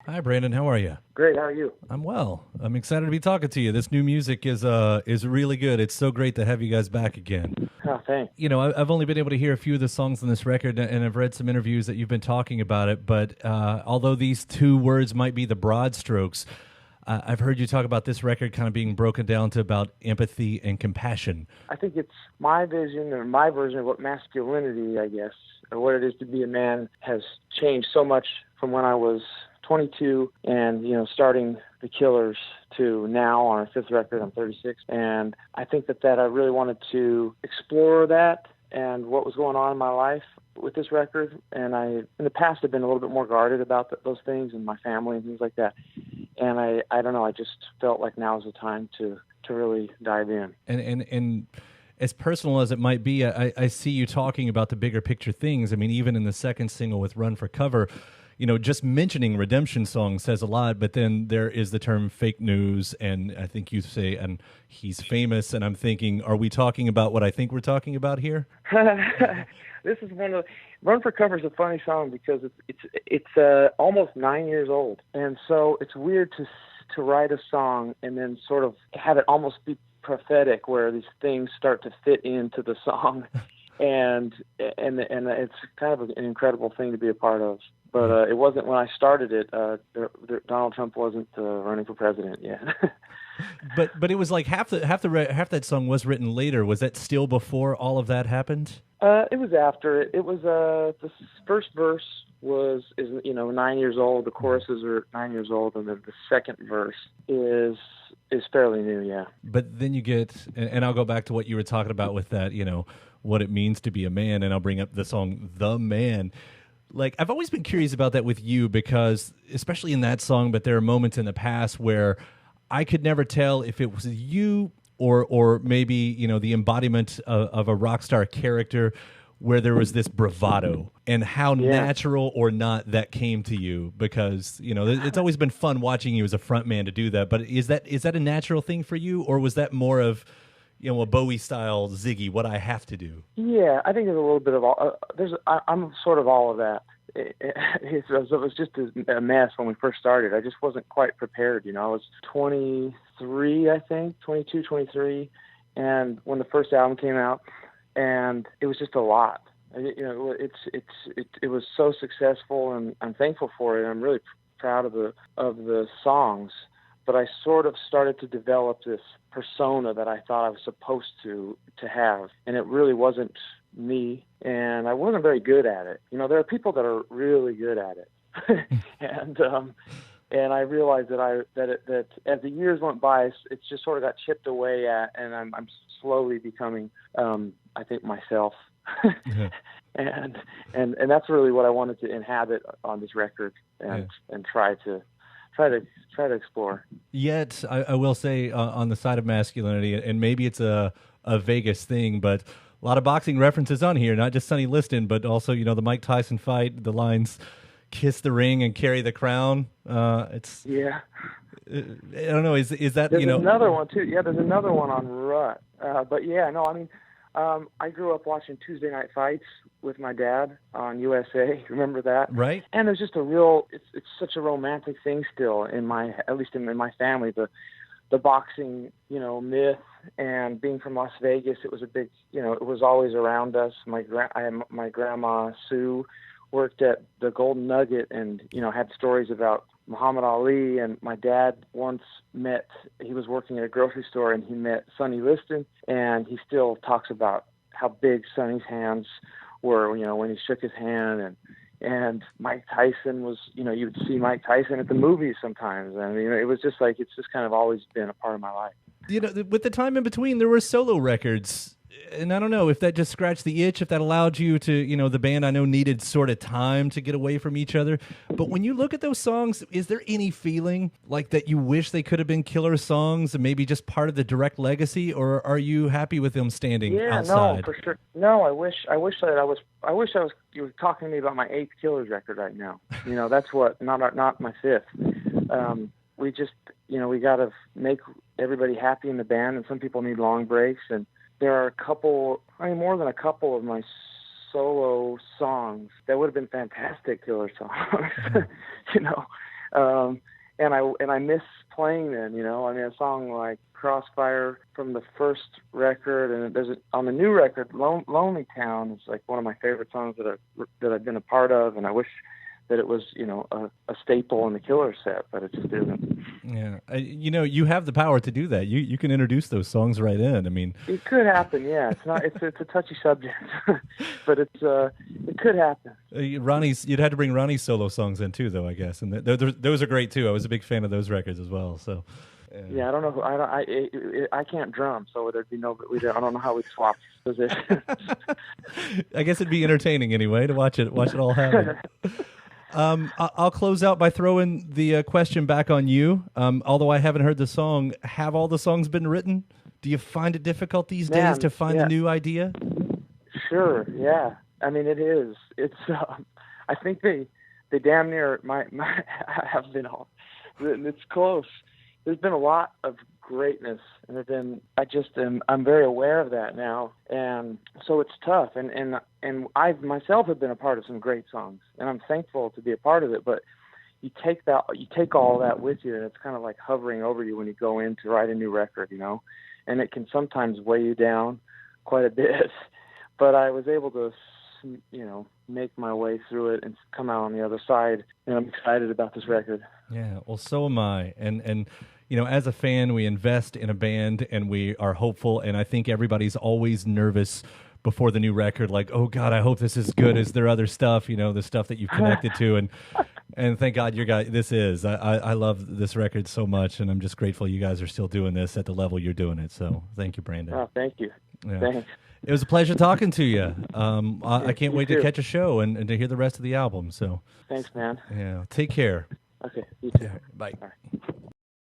Hi, Brandon. How are you? Great. How are you? I'm well. I'm excited to be talking to you. This new music is really good. It's so great to have you guys back again. Oh, thanks. You know, I've only been able to hear a few of the songs on this record, and I've read some interviews that you've been talking about it. But although these two words might be the broad strokes, I've heard you talk about this record kind of being broken down to about empathy and compassion. I think it's my vision or my version of what masculinity, I guess, or what it is to be a man has changed so much from when I was 22 and, starting the Killers to now on our fifth record, I'm 36. And I think that I really wanted to explore that and what was going on in my life with this record. And in the past, I've been a little bit more guarded about those things and my family and things like that. And I don't know, I just felt like now is the time to really dive in. And as personal as it might be, I see you talking about the bigger picture things. I mean, even in the second single with Run for Cover, just mentioning redemption song says a lot, but then there is the term fake news, and I think you say, and he's famous, and I'm thinking, are we talking about what I think we're talking about here? This is Run for Cover is a funny song because it's almost 9 years old, and so it's weird to write a song and then sort of have it almost be prophetic, where these things start to fit into the song, and it's kind of an incredible thing to be a part of. But it wasn't when I started it. Donald Trump wasn't running for president yet. But it was like half that song was written later. Was that still before all of that happened? It was after it. It was the first verse is 9 years old. The choruses are 9 years old, and then the second verse is fairly new. Yeah. But then you get, and I'll go back to what you were talking about with that. What it means to be a man, and I'll bring up the song "The Man." Like, I've always been curious about that with you, because especially in that song, but there are moments in the past where I could never tell if it was you or maybe, the embodiment of a rock star character, where there was this bravado, and how natural or not that came to you, because, it's always been fun watching you as a front man to do that. But is that a natural thing for you, or was that more of, a Bowie style Ziggy, what I have to do? Yeah, I think there's a little bit of all. I'm sort of all of that. It was just a mess when we first started. I just wasn't quite prepared. I was 23, I think, 22, 23, and when the first album came out, and it was just a lot. It was so successful, and I'm thankful for it. I'm really proud of the songs. But I sort of started to develop this persona that I thought I was supposed to have, and it really wasn't me, and I wasn't very good at it. There are people that are really good at it, and I realized that as the years went by, it just sort of got chipped away at, and I'm slowly becoming, I think, myself. and that's really what I wanted to inhabit on this record, and try to explore. Yet, I will say, on the side of masculinity, and maybe it's a Vegas thing, but a lot of boxing references on here, not just Sonny Liston, but also, the Mike Tyson fight, the lines, kiss the ring and carry the crown. It's... Yeah. I don't know, is that, There's another one, too. Yeah, there's another one on Rut. But, yeah, no, I mean, I grew up watching Tuesday Night Fights with my dad on USA. Remember that? Right. And there's just it's such a romantic thing still at least in my family, the boxing, myth, and being from Las Vegas, it was a big, it was always around us. My grandma Sue worked at the Golden Nugget, and, had stories about Muhammad Ali, and my dad once he was working at a grocery store, and he met Sonny Liston, and he still talks about how big Sonny's hands were, when he shook his hand, and Mike Tyson was, you'd see Mike Tyson at the movies sometimes. I mean, it was just like, it's just kind of always been a part of my life. With the time in between, there were solo records. And I don't know if that just scratched the itch, if that allowed you to, the band I know needed sort of time to get away from each other. But when you look at those songs, is there any feeling like that you wish they could have been killer songs and maybe just part of the direct legacy, or are you happy with them standing outside? No, for sure. No, I wish you were talking to me about my 8th Killers record right now. That's what, not my 5th. We just, we got to make everybody happy in the band, and some people need long breaks, and there are more than a couple of my solo songs that would have been fantastic killer songs, And I miss playing then, you know. I mean, a song like Crossfire from the first record, and on the new record, Lonely Town is like one of my favorite songs that I've been a part of, and I wish that it was, you know, a staple in the Killer set, but it just isn't. Yeah, you know, you have the power to do that. You can introduce those songs right in. I mean, it could happen. Yeah, it's not. It's a touchy subject, but it could happen. You'd have to bring Ronnie's solo songs in too, though, I guess, and those are great too. I was a big fan of those records as well. So. Yeah, I don't know. I can't drum, so there'd be no. I don't know how we'd swap positions. I guess it'd be entertaining anyway to watch it all happen. I'll close out by throwing the question back on you. Although I haven't heard the song, have all the songs been written? Do you find it difficult these days to find a new idea? Sure. Yeah. I mean, it is. It's. I think they damn near have been all written. It's close. There's been a lot of greatness, and I'm very aware of that now, and so it's tough. And I myself have been a part of some great songs, and I'm thankful to be a part of it. But you take all that with you, and it's kind of like hovering over you when you go in to write a new record, you know, and it can sometimes weigh you down quite a bit. But I was able to, you know, make my way through it and come out on the other side, and I'm excited about this record. Yeah, well, so am I, and. You know, as a fan, we invest in a band and we are hopeful. And I think everybody's always nervous before the new record. Like, oh God, I hope this is good. Is there other stuff, you know, the stuff that you've connected to? And thank God this is. I love this record so much. And I'm just grateful you guys are still doing this at the level you're doing it. So thank you, Brandon. Oh, thank you. Yeah. Thanks. It was a pleasure talking to you. I can't wait to catch a show and to hear the rest of the album. So thanks, man. Yeah. Take care. Okay. You too. Bye. All right.